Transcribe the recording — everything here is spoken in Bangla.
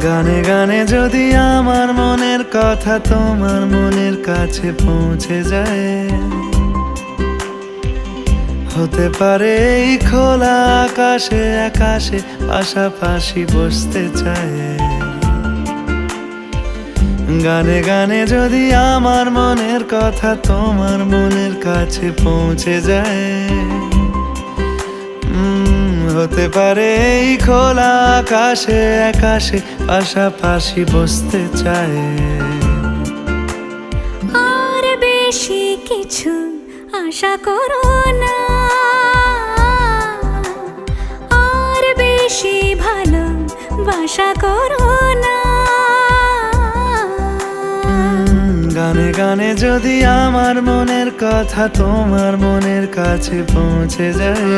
গানে গানে যদি আমার মনের কথা তোমার মনের কাছে পৌঁছে যায়, হতে পারে এই খোলা আকাশে আকাশে পাশাপাশি বসতে চায়। গানে গানে যদি আমার মনের কথা তোমার মনের কাছে পৌঁছে যায়, হতে পারে এই খোলা আকাশে আকাশে পাশাপাশি বসতে চায়। আর বেশি কিছু আশা করো না, আর বেশি ভালোবাসা করো না। গানে গানে যদি আমার মনের কথা তোমার মনের কাছে পৌঁছে যায়,